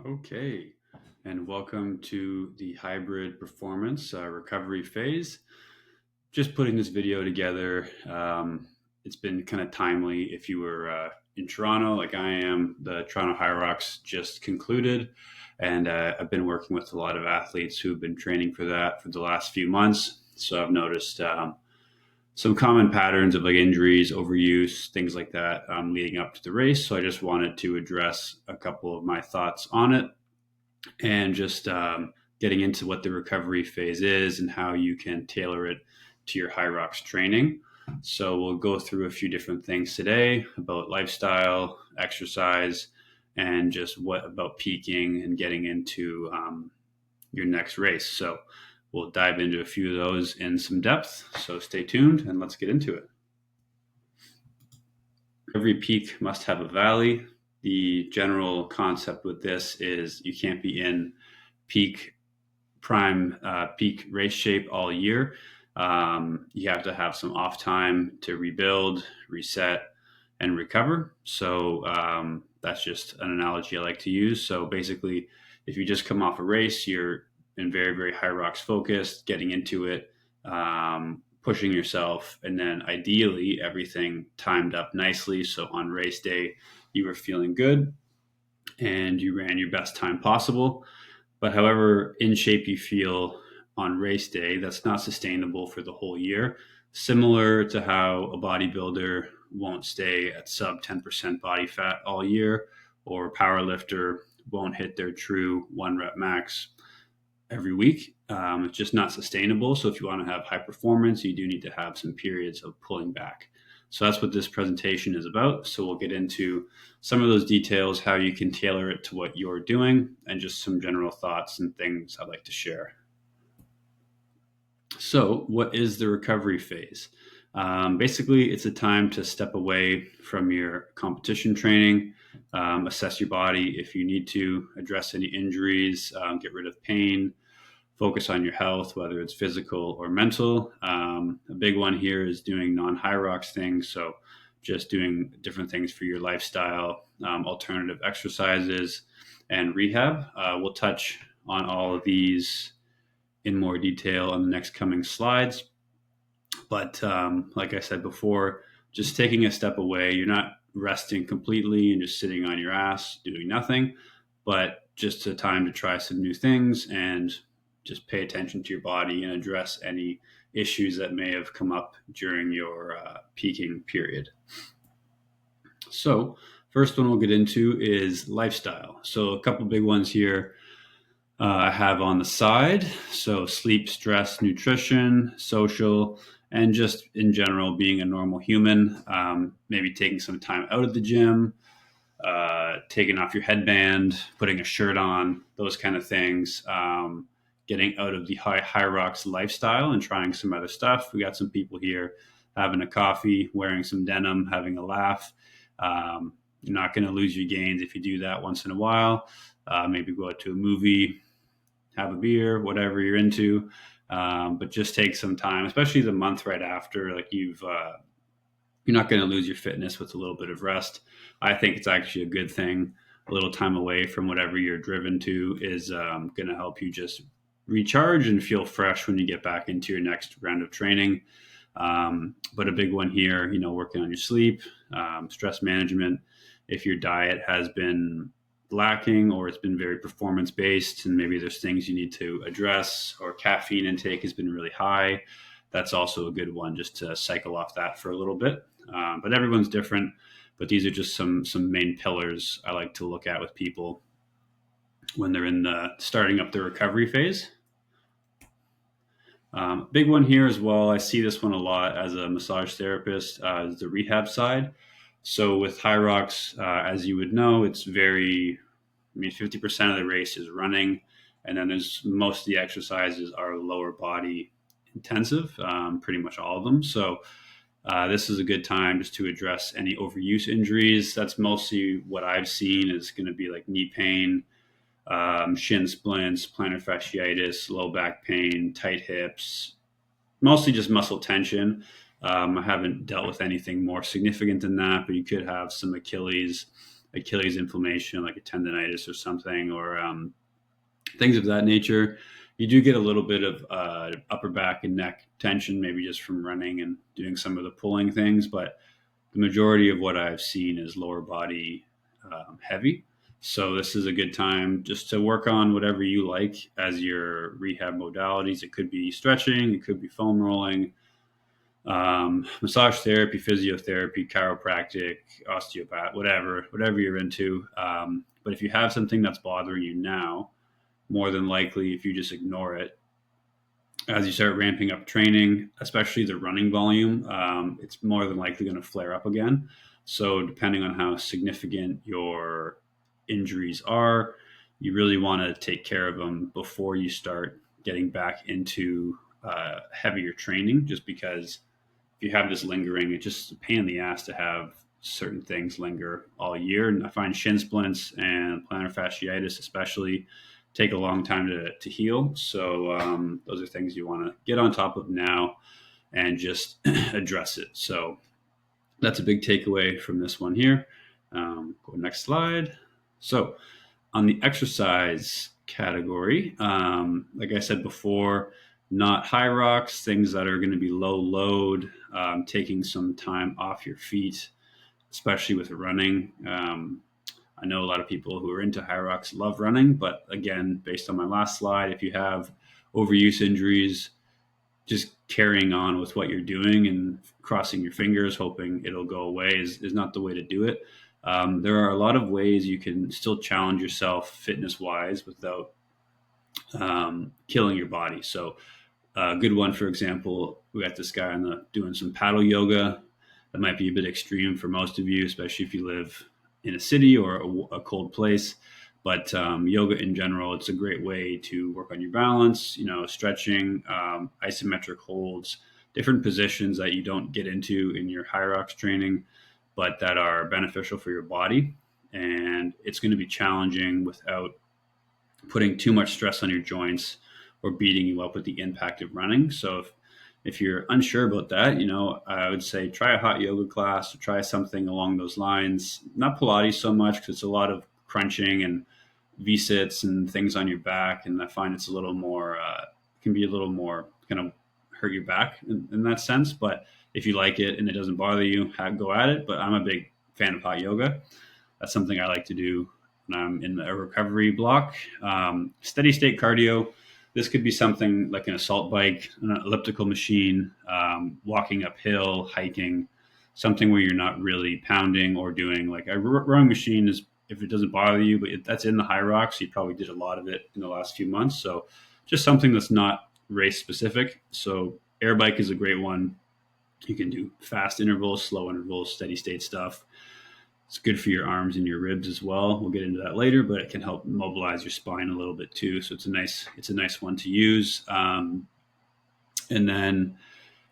Okay, and welcome to the hybrid performance recovery phase. Just putting this video together. It's been kind of timely. If you were in Toronto, like I am, the Toronto Hyrox just concluded, and I've been working with a lot of athletes who've been training for that for the last few months. So I've noticed some common patterns of like injuries, overuse, things like that leading up to the race. So I just wanted to address a couple of my thoughts on it and just getting into what the recovery phase is and how you can tailor it to your Hyrox training. So we'll go through a few different things today about lifestyle, exercise, and just what about peaking and getting into your next race. So we'll dive into a few of those in some depth. So stay tuned and let's get into it. Every peak must have a valley. The general concept with this is you can't be in peak peak race shape all year. You have to have some off time to rebuild, reset, and recover. So that's just an analogy I like to use. So basically, if you just come off a race, you're in very, very Hyrox focused, getting into it, pushing yourself, and then ideally everything timed up nicely. So on race day, you were feeling good and you ran your best time possible. But however in shape you feel on race day, that's not sustainable for the whole year. Similar to how a bodybuilder won't stay at sub 10% body fat all year, or a power lifter won't hit their true 1 rep max every week. It's just not sustainable. So if you want to have high performance, you do need to have some periods of pulling back. So that's what this presentation is about. So we'll get into some of those details, how you can tailor it to what you're doing, and just some general thoughts and things I'd like to share. So what is the recovery phase? Basically, it's a time to step away from your competition training, assess your body if you need to, address any injuries, get rid of pain, focus on your health, whether it's physical or mental. A big one here is doing non-Hyrox things. So just doing different things for your lifestyle, alternative exercises, and rehab. We'll touch on all of these in more detail on the next coming slides. But like I said before, just taking a step away, you're not resting completely and just sitting on your ass doing nothing, but just a time to try some new things and just pay attention to your body and address any issues that may have come up during your peaking period. So first one we'll get into is lifestyle. So a couple big ones here I have on the side. So sleep, stress, nutrition, social, and just in general being a normal human. Maybe taking some time out of the gym, taking off your headband, putting a shirt on, those kind of things. Getting out of the Hyrox lifestyle and trying some other stuff. We got some people here having a coffee, wearing some denim, having a laugh. You're not going to lose your gains if you do that once in a while. Maybe go out to a movie, have a beer, whatever you're into. But just take some time, especially the month right after. Like you're not going to lose your fitness with a little bit of rest. I think it's actually a good thing. A little time away from whatever you're driven to is going to help you just recharge and feel fresh when you get back into your next round of training. But a big one here, working on your sleep, stress management. If your diet has been lacking or it's been very performance based and maybe there's things you need to address, or caffeine intake has been really high, that's also a good one just to cycle off that for a little bit. But everyone's different, but these are just some main pillars I like to look at with people when they're in the starting up the recovery phase. Big one here as well, I see this one a lot as a massage therapist, is the rehab side. So with Hyrox, as you would know, it's 50% of the race is running, and then there's most of the exercises are lower body intensive, pretty much all of them. So this is a good time just to address any overuse injuries. That's mostly what I've seen is going to be like knee pain, shin splints, plantar fasciitis, low back pain, tight hips, mostly just muscle tension. I haven't dealt with anything more significant than that, but you could have some Achilles Achilles inflammation, like a tendonitis or something, or things of that nature. You do get a little bit of upper back and neck tension, maybe just from running and doing some of the pulling things. But the majority of what I've seen is lower body heavy. So this is a good time just to work on whatever you like as your rehab modalities. It could be stretching, it could be foam rolling, massage therapy, physiotherapy, chiropractic, osteopath, whatever you're into. But if you have something that's bothering you now, more than likely, if you just ignore it, as you start ramping up training, especially the running volume, it's more than likely going to flare up again. So depending on how significant your injuries are, you really want to take care of them before you start getting back into heavier training, just because if you have this lingering, it's just a pain in the ass to have certain things linger all year. And I find shin splints and plantar fasciitis especially take a long time to heal. So those are things you want to get on top of now and just address it. So that's a big takeaway from this one here. Go next slide. So on the exercise category, like I said before, not Hyrox, things that are going to be low load, taking some time off your feet, especially with running. I know a lot of people who are into Hyrox love running, but again, based on my last slide, if you have overuse injuries, just carrying on with what you're doing and crossing your fingers, hoping it'll go away is not the way to do it. There are a lot of ways you can still challenge yourself fitness wise without killing your body. So a good one, for example, we got this guy doing some paddle yoga. That might be a bit extreme for most of you, especially if you live in a city or a cold place. But yoga in general, it's a great way to work on your balance, stretching, isometric holds, different positions that you don't get into in your Hyrox training, but that are beneficial for your body. And it's going to be challenging without putting too much stress on your joints or beating you up with the impact of running. So if you're unsure about that, I would say try a hot yoga class or try something along those lines. Not Pilates so much because it's a lot of crunching and V-sits and things on your back. And I find it's a little more, can be a little more kind of hurt your back in that sense. But if you like it and it doesn't bother you, go at it. But I'm a big fan of hot yoga. That's something I like to do when I'm in a recovery block. Steady state cardio. This could be something like an assault bike, an elliptical machine, walking uphill, hiking, something where you're not really pounding or doing like a rowing machine is, if it doesn't bother you, but that's in the Hyrox, you probably did a lot of it in the last few months. So just something that's not race specific. So air bike is a great one. You can do fast intervals, slow intervals, steady state stuff. It's good for your arms and your ribs as well. We'll get into that later, but it can help mobilize your spine a little bit too. So it's a nice one to use. And then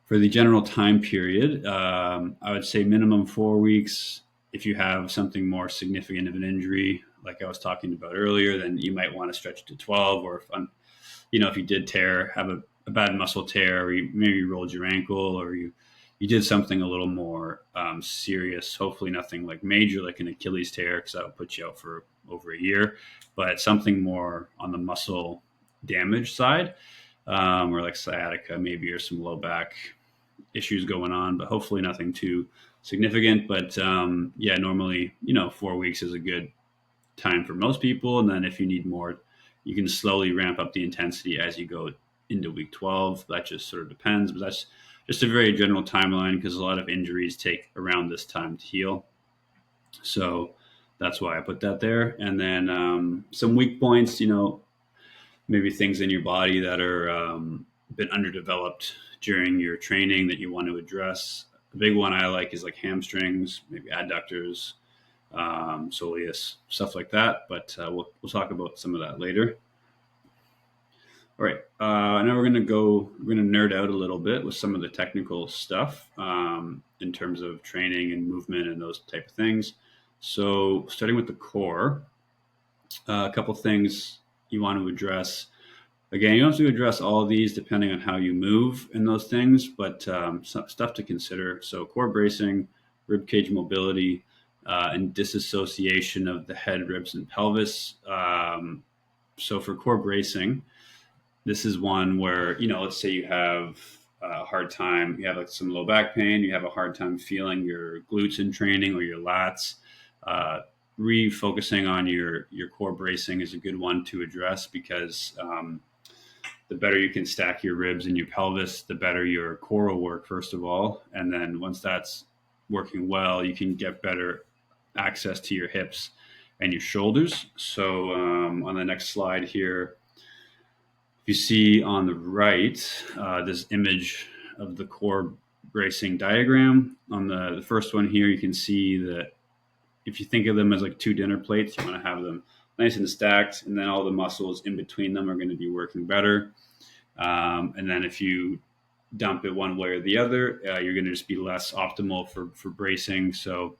for the general time period, I would say minimum 4 weeks. If you have something more significant of an injury, like I was talking about earlier, then you might want to stretch it to 12. Or if you did have a bad muscle tear, or maybe you rolled your ankle, or you did something a little more serious, hopefully nothing like major, like an Achilles tear, because that would put you out for over a year, but something more on the muscle damage side, or like sciatica maybe, or some low back issues going on, but hopefully nothing too significant. But normally, 4 weeks is a good time for most people. And then if you need more, you can slowly ramp up the intensity as you go into week 12. That just sort of depends, but that's just a very general timeline because a lot of injuries take around this time to heal. So that's why I put that there. And then some weak points, maybe things in your body that are been underdeveloped during your training that you want to address. The big one I like is like hamstrings, maybe adductors, soleus, stuff like that. But we'll talk about some of that later. All right. Now we're going to nerd out a little bit with some of the technical stuff in terms of training and movement and those type of things. So starting with the core, a couple things you want to address. Again, you don't have to address all of these depending on how you move in those things, but some stuff to consider. So core bracing, rib cage mobility, and disassociation of the head, ribs, and pelvis. So for core bracing, this is one where, let's say you have a hard time, you have like some low back pain, you have a hard time feeling your glutes in training or your lats. Refocusing on your core bracing is a good one to address, because the better you can stack your ribs and your pelvis, the better your core will work, first of all. And then once that's working well, you can get better access to your hips and your shoulders. So on the next slide here, if you see on the right, this image of the core bracing diagram. On the first one here, you can see that if you think of them as like two dinner plates, you want to have them nice and stacked, and then all the muscles in between them are going to be working better. And then if you dump it one way or the other, you're going to just be less optimal for bracing. So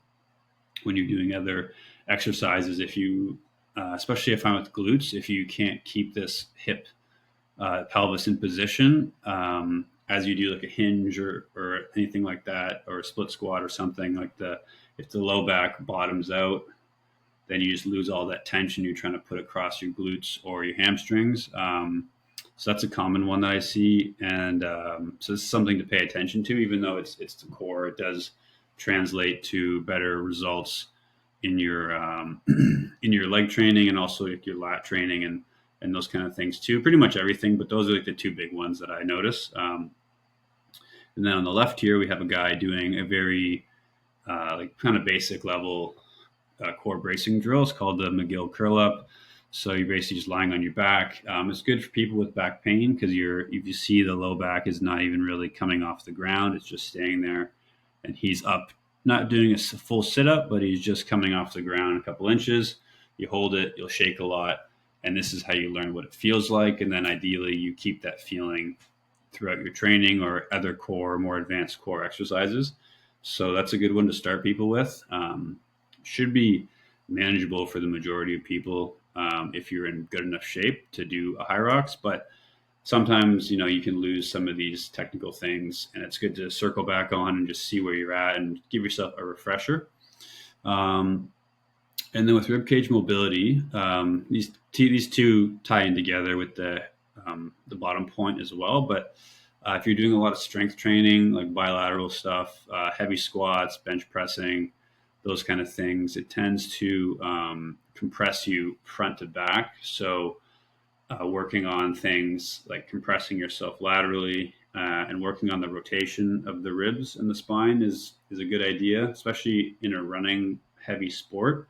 when you're doing other exercises, if you, especially if I'm with glutes, if you can't keep this hip pelvis in position as you do like a hinge or anything like that, or a split squat or something like if the low back bottoms out, then you just lose all that tension you're trying to put across your glutes or your hamstrings. So that's a common one that I see, and so it's something to pay attention to. Even though it's the core, it does translate to better results in your in your leg training, and also like your lat training and those kind of things too. Pretty much everything, but those are like the two big ones that I notice. And then on the left here, we have a guy doing a very like kind of basic level core bracing drill. It's called the McGill curl up. So you're basically just lying on your back. It's good for people with back pain, because if you see the low back is not even really coming off the ground, it's just staying there, and he's up, not doing a full sit up, but he's just coming off the ground a couple inches. You hold it, you'll shake a lot, and this is how you learn what it feels like. And then ideally you keep that feeling throughout your training or other core, more advanced core exercises. So that's a good one to start people with. Should be manageable for the majority of people if you're in good enough shape to do a Hyrox. But sometimes, you can lose some of these technical things, and it's good to circle back on and just see where you're at and give yourself a refresher. And then with ribcage mobility, these two tie in together with the bottom point as well. But if you're doing a lot of strength training, like bilateral stuff, heavy squats, bench pressing, those kind of things, it tends to compress you front to back. So working on things like compressing yourself laterally and working on the rotation of the ribs and the spine is a good idea, especially in a running heavy sport.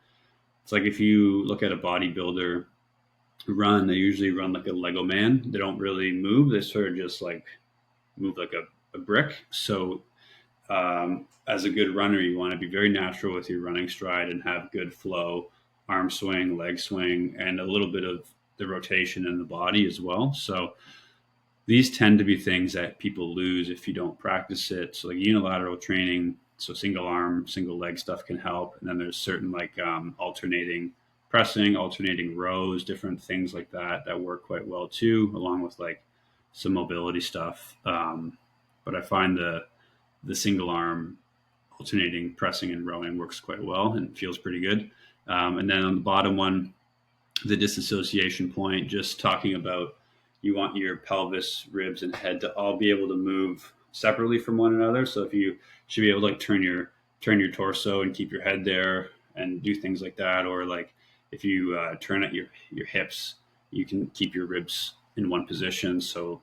It's like if you look at a bodybuilder run, they usually run like a Lego man. They don't really move. They sort of just like move like a brick. So as a good runner, you want to be very natural with your running stride and have good flow, arm swing, leg swing, and a little bit of the rotation in the body as well. So these tend to be things that people lose if you don't practice it. So like unilateral training, so single arm, single leg stuff can help. And then there's certain like alternating pressing, alternating rows, different things like that work quite well too, along with like some mobility stuff. But I find the single arm alternating pressing and rowing works quite well and feels pretty good. And then on the bottom one, the disassociation point, just talking about you want your pelvis, ribs, and head to all be able to move separately from one another. So if you should be able to like turn your torso and keep your head there and do things like that, or like if you turn at your hips, you can keep your ribs in one position. So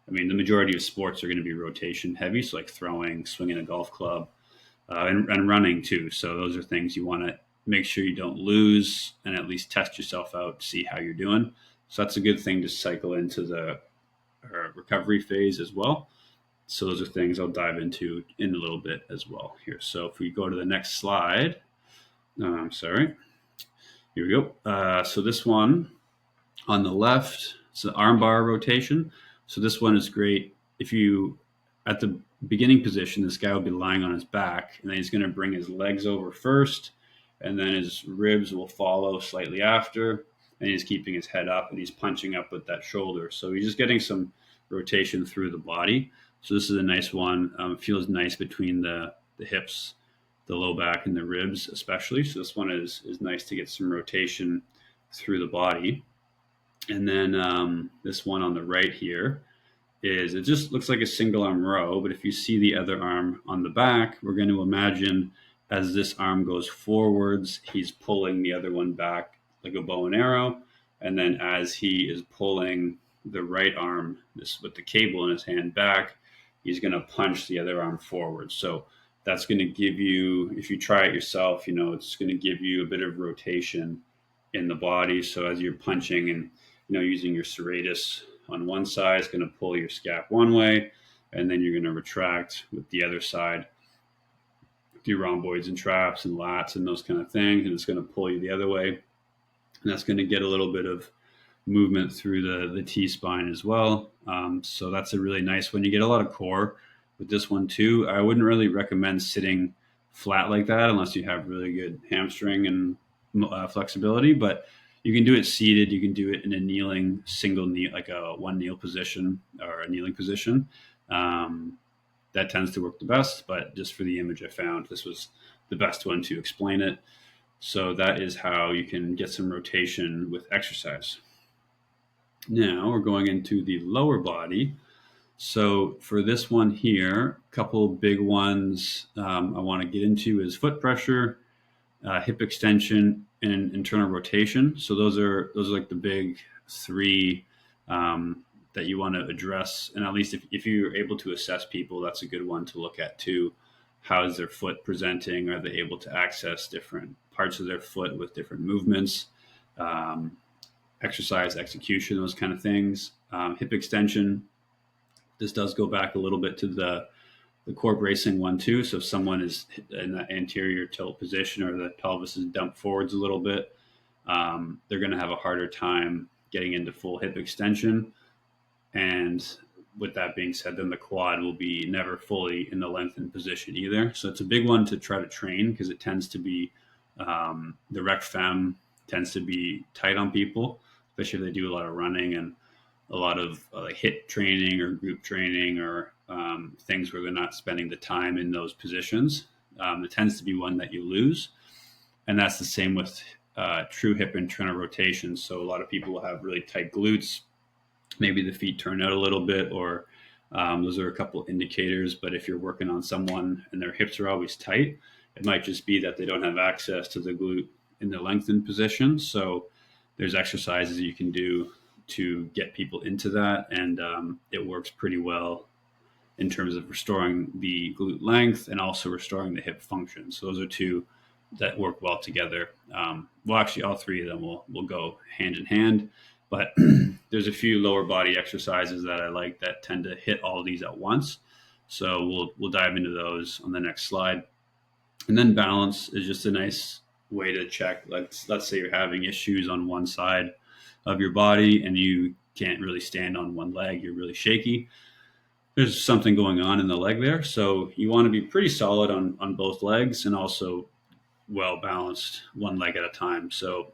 I mean, the majority of sports are going to be rotation heavy, so like throwing, swinging a golf club, and running too. So those are things you want to make sure you don't lose, and at least test yourself out to see how you're doing. So that's a good thing to cycle into the recovery phase as well. So those are things I'll dive into in a little bit as well here. So if we go to the next slide, sorry, here we go. So this one on the left, it's an armbar rotation. So this one is great. If you, at the beginning position, this guy will be lying on his back, and then he's going to bring his legs over first, and then his ribs will follow slightly after, and he's keeping his head up, and he's punching up with that shoulder. So he's just getting some rotation through the body. So this is a nice one. It feels nice between the hips, the low back and the ribs especially. So this one is nice to get some rotation through the body. And then this one on the right here is, it just looks like a single arm row, but if you see the other arm on the back, we're going to imagine as this arm goes forwards, he's pulling the other one back like a bow and arrow. And then as he is pulling the right arm, this with the cable in his hand back, he's going to punch the other arm forward. So that's going to give you, if you try it yourself, it's going to give you a bit of rotation in the body. So as you're punching and, using your serratus on one side, it's going to pull your scap one way, and then you're going to retract with the other side, do rhomboids and traps and lats and those kind of things, and it's going to pull you the other way. And that's going to get a little bit of movement through the T-spine as well. So that's a really nice one. You get a lot of core with this one too. I wouldn't really recommend sitting flat like that unless you have really good hamstring and flexibility, but you can do it seated. You can do it in a kneeling single knee, like a one kneel position or a kneeling position. That tends to work the best, but just for the image I found, this was the best one to explain it. So that is how you can get some rotation with exercise. Now we're going into the lower body. So for this one here, a couple big ones I want to get into is foot pressure, hip extension, and internal rotation. So those are like the big three that you want to address. And at least if you're able to assess people, that's a good one to look at too. How is their foot presenting? Are they able to access different parts of their foot with different movements? Exercise execution, those kind of things. Hip extension. This does go back a little bit to the core bracing one too. So if someone is in the anterior tilt position or the pelvis is dumped forwards a little bit, they're going to have a harder time getting into full hip extension. And with that being said, then the quad will be never fully in the lengthened position either. So it's a big one to try to train because it tends to be, the rec fem tends to be tight on people, especially if they do a lot of running and a lot of like HIIT training or group training or things where they're not spending the time in those positions. It tends to be one that you lose. And that's the same with true hip internal rotation. So a lot of people will have really tight glutes. Maybe the feet turn out a little bit, or those are a couple indicators. But if you're working on someone and their hips are always tight, it might just be that they don't have access to the glute in the lengthened position. So there's exercises you can do to get people into that. And it works pretty well in terms of restoring the glute length and also restoring the hip function. So those are two that work well together. Well, actually, all three of them will go hand in hand. But there's a few lower body exercises that I like that tend to hit all these at once. So we'll dive into those on the next slide. And then balance is just a nice way to check. Let's say you're having issues on one side of your body and you can't really stand on one leg. You're really shaky. There's something going on in the leg there. So you want to be pretty solid on both legs and also well balanced one leg at a time. So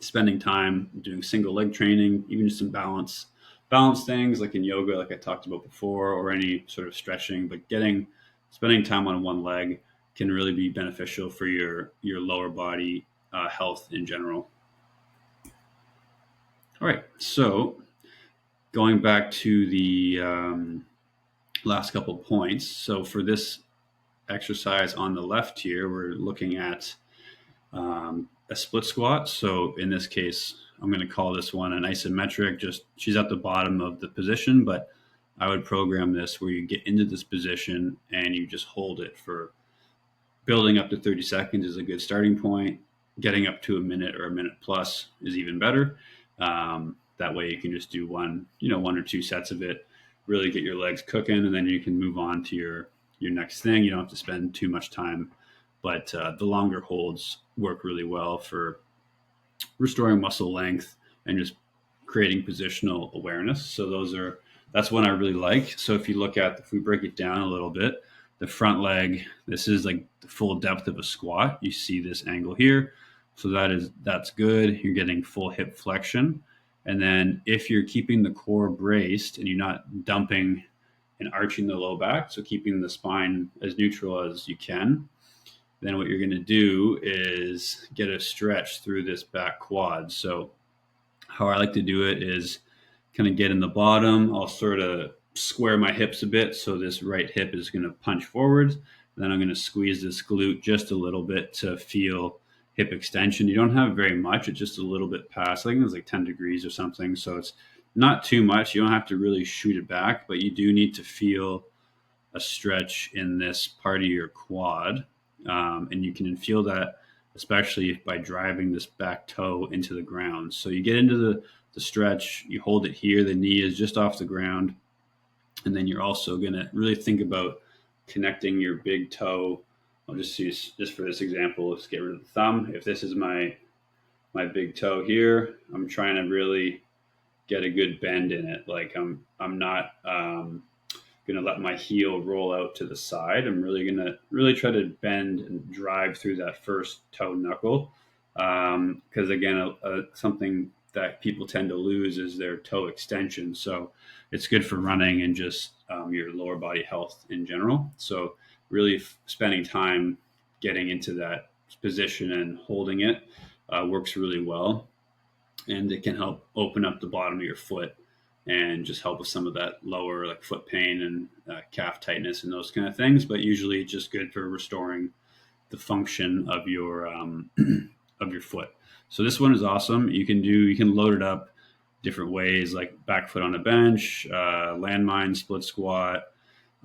spending time doing single leg training, even just some balance things like in yoga, like I talked about before, or any sort of stretching, but spending time on one leg can really be beneficial for your lower body health in general. All right, so going back to the last couple points. So for this exercise on the left here, we're looking at a split squat. So in this case, I'm going to call this one an isometric. Just she's at the bottom of the position, but I would program this where you get into this position and you just hold it for building up to 30 seconds is a good starting point. Getting up to a minute or a minute plus is even better. That way you can just do one or two sets of it, really get your legs cooking, and then you can move on to your next thing. You don't have to spend too much time, but the longer holds work really well for restoring muscle length and just creating positional awareness. So that's one I really like. So if we break it down a little bit, the front leg, this is like the full depth of a squat. You see this angle here. So that's good. You're getting full hip flexion. And then if you're keeping the core braced and you're not dumping and arching the low back, so keeping the spine as neutral as you can. Then what you're going to do is get a stretch through this back quad. So how I like to do it is kind of get in the bottom. I'll sort of square my hips a bit, so this right hip is going to punch forward. Then I'm going to squeeze this glute just a little bit to feel hip extension. You don't have very much. It's just a little bit past. I think it's like 10 degrees or something. So it's not too much. You don't have to really shoot it back, but you do need to feel a stretch in this part of your quad. And you can feel that especially by driving this back toe into the ground. So you get into the stretch, you hold it here, the knee is just off the ground. And then you're also going to really think about connecting your big toe. I'll just use, just for this example, let's get rid of the thumb. If this is my big toe here, I'm trying to really get a good bend in it. Like I'm not going to let my heel roll out to the side. I'm really going to really try to bend and drive through that first toe knuckle. Because again, something that people tend to lose is their toe extension. So it's good for running and just your lower body health in general. So really spending time getting into that position and holding it works really well. And it can help open up the bottom of your foot and just help with some of that lower like foot pain and calf tightness and those kind of things. But usually it's just good for restoring the function of your of your foot. So this one is awesome. You can load it up different ways, like back foot on a bench, landmine, split squat.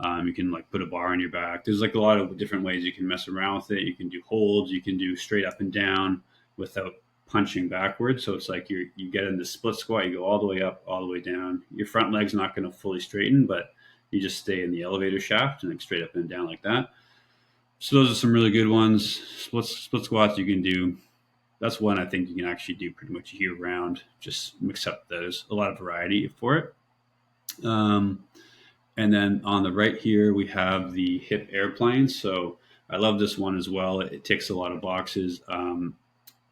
You can like put a bar on your back. There's like a lot of different ways you can mess around with it. You can do holds. You can do straight up and down without punching backwards. So it's like you get in the split squat, you go all the way up, all the way down. Your front leg's not going to fully straighten, but you just stay in the elevator shaft and like straight up and down like that. So those are some really good ones. Split squats you can do. That's one I think you can actually do pretty much year round. Just mix up those. A lot of variety for it. And then on the right here, we have the hip airplane. So I love this one as well. It ticks a lot of boxes.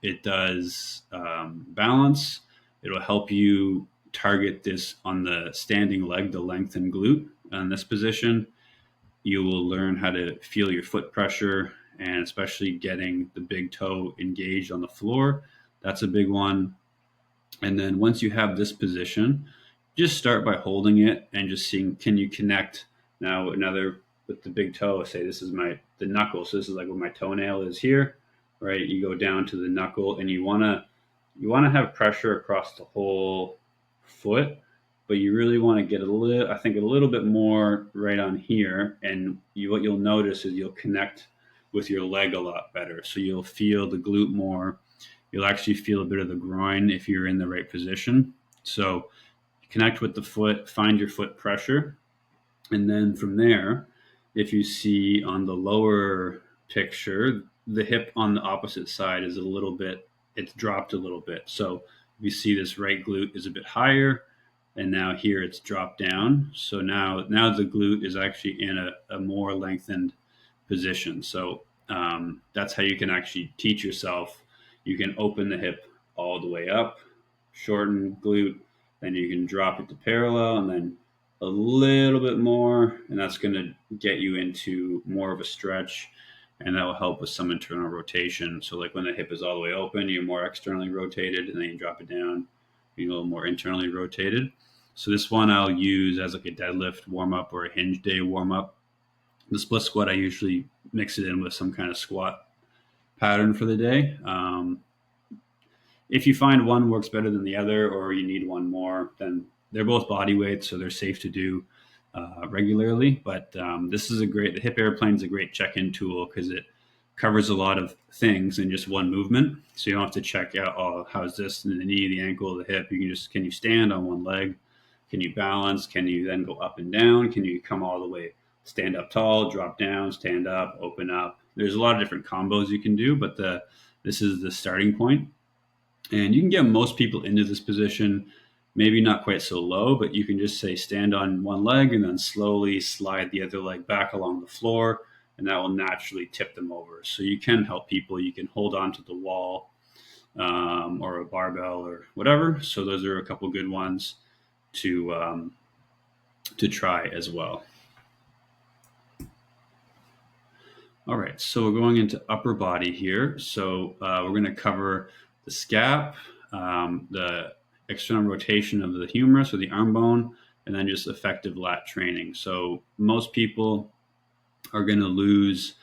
It does balance. It'll help you target this on the standing leg, the lengthened glute. In this position, you will learn how to feel your foot pressure and especially getting the big toe engaged on the floor. That's a big one. And then once you have this position, just start by holding it and just seeing, can you connect now another with the big toe? Say this is the knuckle. So this is like where my toenail is here, right? You go down to the knuckle and you want to have pressure across the whole foot, but you really want to get a little bit more right on here. And what you'll notice is you'll connect with your leg a lot better. So you'll feel the glute more. You'll actually feel a bit of the groin if you're in the right position. So connect with the foot, find your foot pressure. And then from there, if you see on the lower picture, the hip on the opposite side is it's dropped a little bit. So you see this right glute is a bit higher, and now here it's dropped down. So now the glute is actually in a more lengthened position. So that's how you can actually teach yourself. You can open the hip all the way up, shorten glute, then you can drop it to parallel and then a little bit more, and that's going to get you into more of a stretch, and that will help with some internal rotation. So like when the hip is all the way open, you're more externally rotated, and then you drop it down, you're a little more internally rotated. So this one I'll use as like a deadlift warm-up or a hinge day warm-up. The split squat, I usually mix it in with some kind of squat pattern for the day. If you find one works better than the other, or you need one more, then they're both body weights, so they're safe to do regularly. But the hip airplane is a great check-in tool because it covers a lot of things in just one movement. So you don't have to check out, how's this in the knee, the ankle, the hip. Can you stand on one leg? Can you balance? Can you then go up and down? Can you come all the way, stand up tall, drop down, stand up, open up? There's a lot of different combos you can do, but this is the starting point. And you can get most people into this position, maybe not quite so low, but you can just say stand on one leg and then slowly slide the other leg back along the floor, and that will naturally tip them over. So you can help people. You can hold on to the wall or a barbell or whatever. So those are a couple good ones to to try as well. All right, so we're going into upper body here. So we're going to cover the scap, the external rotation of the humerus or the arm bone, and then just effective lat training. So most people are going to lose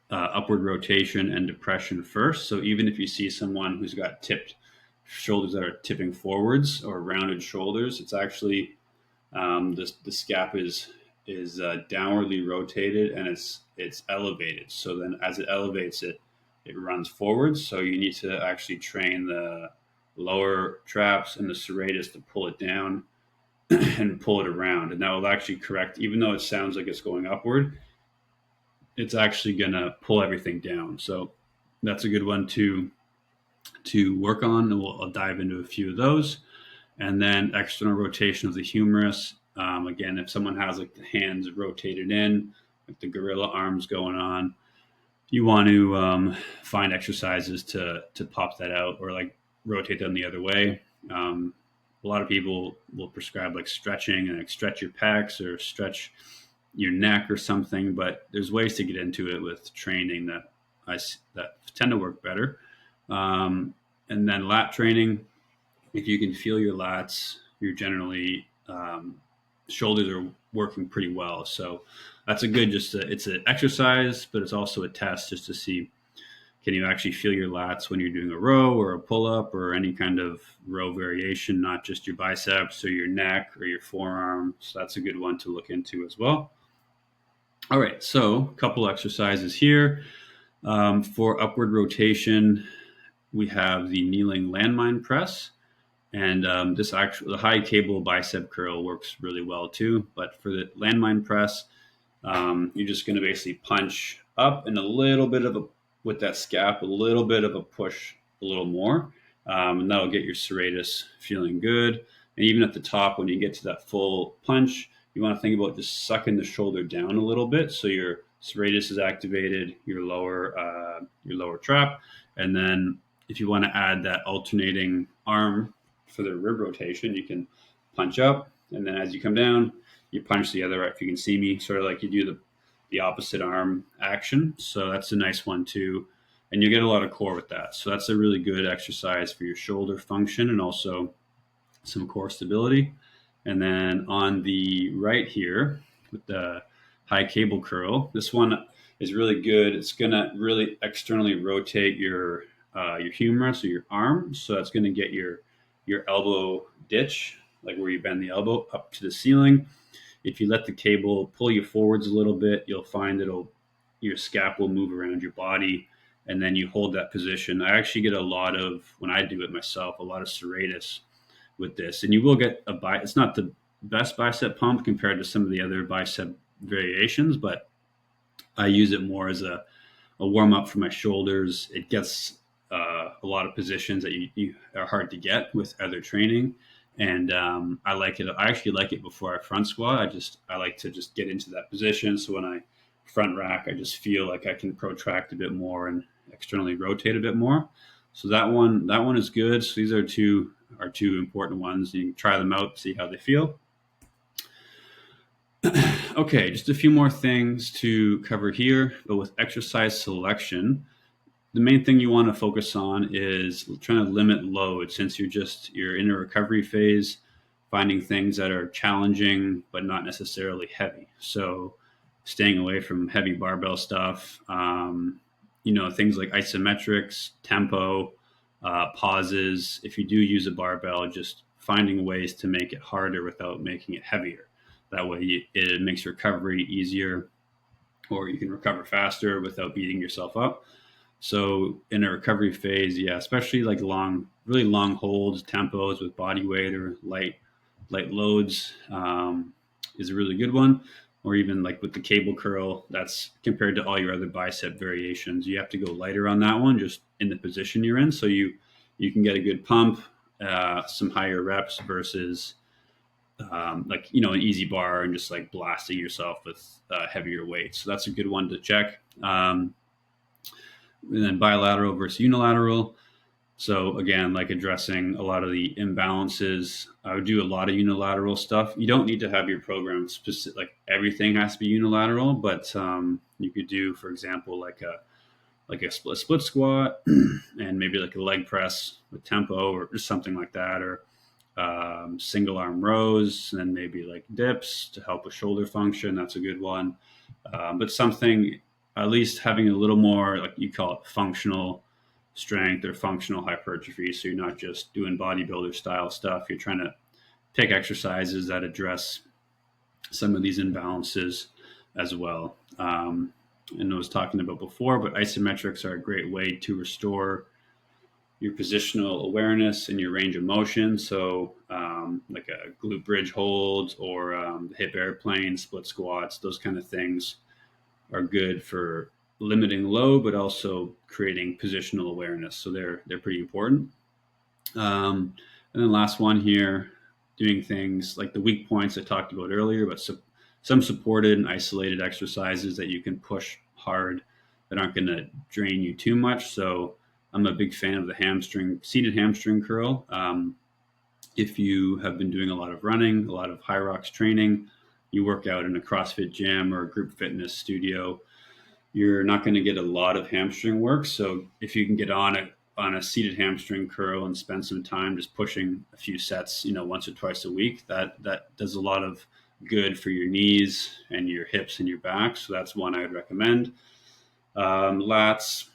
upward rotation and depression first. So even if you see someone who's got tipped shoulders that are tipping forwards or rounded shoulders, it's actually the scap is downwardly rotated and it's elevated. So then as it elevates, it runs forwards. So you need to actually train the lower traps and the serratus to pull it down and pull it around, and that will actually correct. Even though it sounds like it's going upward, it's actually going to pull everything down. So that's a good one to work on, and I'll dive into a few of those. And then external rotation of the humerus. Again, if someone has like the hands rotated in, like the gorilla arms going on, you want to find exercises to pop that out, or like rotate them the other way. A lot of people will prescribe like stretching and like stretch your pecs or stretch your neck or something, but there's ways to get into it with training that tend to work better. And then lat training. If you can feel your lats, you're generally shoulders are working pretty well. So that's a good, it's an exercise, but it's also a test just to see, can you actually feel your lats when you're doing a row or a pull-up or any kind of row variation, not just your biceps or your neck or your forearm. So that's a good one to look into as well. All right, so a couple exercises here. For upward rotation, we have the kneeling landmine press. And the high cable bicep curl works really well too. But for the landmine press, you're just going to basically punch up and with that scap, a little bit of a push, a little more. And that'll get your serratus feeling good. And even at the top, when you get to that full punch, you want to think about just sucking the shoulder down a little bit. So your serratus is activated, your lower trap. And then if you want to add that alternating arm for the rib rotation, you can punch up, and then as you come down, you punch the other. If you can see me, sort of like you do the opposite arm action. So that's a nice one too, and you get a lot of core with that. So that's a really good exercise for your shoulder function and also some core stability. And then on the right here with the high cable curl, this one is really good. It's going to really externally rotate your humerus or your arm. So that's going to get your elbow ditch, like where you bend the elbow, up to the ceiling. If you let the cable pull you forwards a little bit, you'll find your scap will move around your body, and then you hold that position. I actually get when I do it myself, a lot of serratus with this, and you will get it's not the best bicep pump compared to some of the other bicep variations, but I use it more as a warm up for my shoulders. It gets a lot of positions that you are hard to get with other training, and I like it. I actually like it before I front squat. I like to just get into that position. So when I front rack, I just feel like I can protract a bit more and externally rotate a bit more. So that one is good. So these are two important ones. You can try them out, see how they feel. Okay, just a few more things to cover here, but with exercise selection, the main thing you want to focus on is trying to limit load, since you're in a recovery phase, finding things that are challenging but not necessarily heavy. So staying away from heavy barbell stuff, things like isometrics, tempo, pauses. If you do use a barbell, just finding ways to make it harder without making it heavier. That way it makes recovery easier, or you can recover faster without beating yourself up. So in a recovery phase, especially like really long holds, tempos with body weight or light loads is a really good one. Or even like with the cable curl, that's compared to all your other bicep variations, you have to go lighter on that one, just in the position you're in. So you can get a good pump, some higher reps versus an easy bar and just like blasting yourself with heavier weights. So that's a good one to check. And then bilateral versus unilateral. So again, like addressing a lot of the imbalances. I would do a lot of unilateral stuff. You don't need to have your program specific, like everything has to be unilateral, but you could do, for example, like a split squat and maybe like a leg press with tempo or just something like that, or single arm rows, and then maybe like dips to help with shoulder function. That's a good one. But something, at least having a little more, like you call it functional strength or functional hypertrophy. So you're not just doing bodybuilder style stuff. You're trying to pick exercises that address some of these imbalances as well. And I was talking about before, but isometrics are a great way to restore your positional awareness and your range of motion. So, like a glute bridge hold or hip airplane, split squats, those kind of things are good for limiting load, but also creating positional awareness. So they're pretty important. And then last one here, doing things like the weak points I talked about earlier, but some supported and isolated exercises that you can push hard that aren't going to drain you too much. So I'm a big fan of the seated hamstring curl. If you have been doing a lot of running, a lot of Hyrox training, you work out in a CrossFit gym or a group fitness studio, you're not going to get a lot of hamstring work. So if you can get on a seated hamstring curl and spend some time just pushing a few sets, once or twice a week, that does a lot of good for your knees and your hips and your back. So that's one I would recommend. Lats,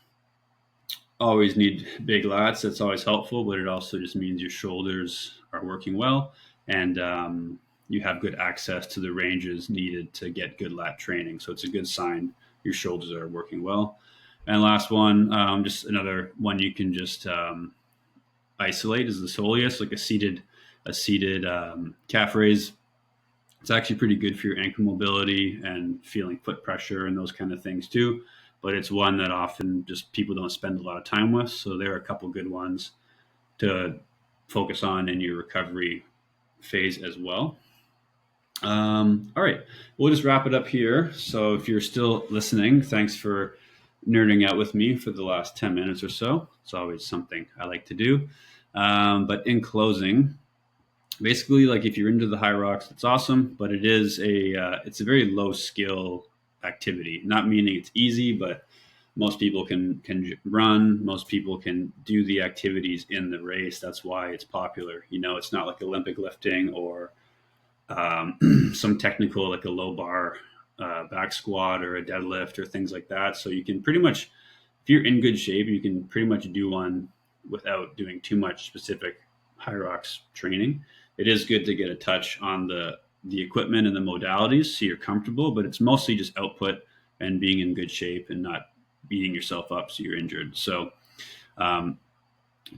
always need big lats. That's always helpful, but it also just means your shoulders are working well and you have good access to the ranges needed to get good lat training. So it's a good sign your shoulders are working well. And last one, just another one you can just isolate is the soleus, like a seated calf raise. It's actually pretty good for your ankle mobility and feeling foot pressure and those kind of things too. But it's one that often just people don't spend a lot of time with. So there are a couple good ones to focus on in your recovery phase as well. All right, we'll just wrap it up here. So if you're still listening, thanks for nerding out with me for the last 10 minutes or so. It's always something I like to do. But in closing, basically, like if you're into the Hyrox, it's awesome, but it's a very low skill activity. Not meaning it's easy, but most people can run. Most people can do the activities in the race. That's why it's popular. It's not like Olympic lifting or some technical, like a low bar back squat or a deadlift or things like that. So you can pretty much, if you're in good shape, you can pretty much do one without doing too much specific Hyrox training. It is good to get a touch on the equipment and the modalities so you're comfortable, but it's mostly just output and being in good shape and not beating yourself up so you're injured. So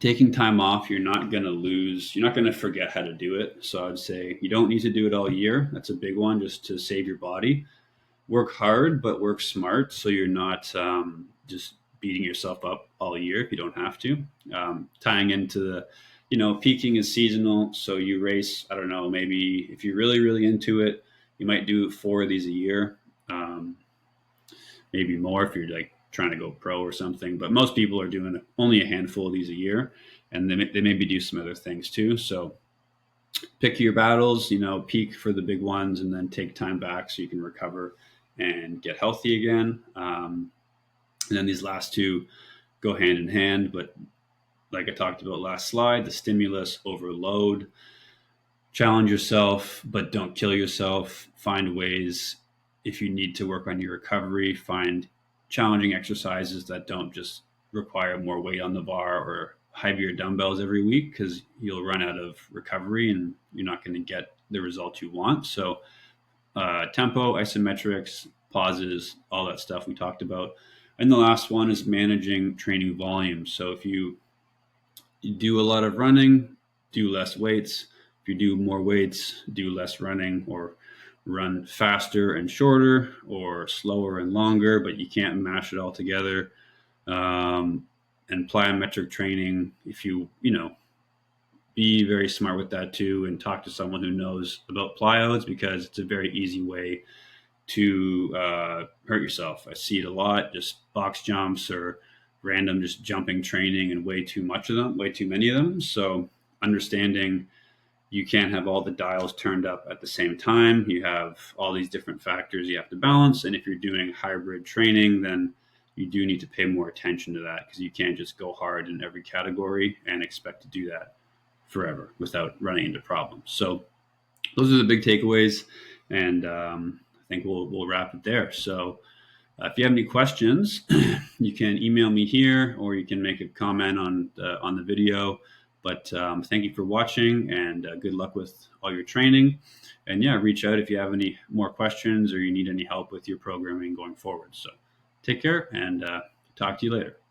taking time off, you're not going to forget how to do it. So I'd say you don't need to do it all year. That's a big one, just to save your body. Work hard, but work smart. So you're not just beating yourself up all year if you don't have to. Tying into peaking is seasonal. So you race, I don't know, maybe if you're really, really into it, you might do 4 of these a year. Maybe more if you're like trying to go pro or something, but most people are doing only a handful of these a year, and they maybe do some other things too. So pick your battles, peak for the big ones, and then take time back so you can recover and get healthy again. And then these last two go hand in hand, but like I talked about last slide, the stimulus overload, challenge yourself, but don't kill yourself. Find ways, if you need to work on your recovery, find challenging exercises that don't just require more weight on the bar or heavier dumbbells every week, because you'll run out of recovery and you're not going to get the result you want. So tempo, isometrics, pauses, all that stuff we talked about. And the last one is managing training volume. So if you do a lot of running, do less weights. If you do more weights, do less running, or run faster and shorter or slower and longer, but you can't mash it all together. And plyometric training, if be very smart with that too, and talk to someone who knows about plyos, because it's a very easy way to hurt yourself. I see it a lot, just box jumps or random just jumping training and way too many of them. So understanding you can't have all the dials turned up at the same time. You have all these different factors you have to balance. And if you're doing hybrid training, then you do need to pay more attention to that, because you can't just go hard in every category and expect to do that forever without running into problems. So those are the big takeaways. And I think we'll wrap it there. So if you have any questions, you can email me here, or you can make a comment on the video. But thank you for watching, and good luck with all your training. And yeah, reach out if you have any more questions or you need any help with your programming going forward. So take care, and talk to you later.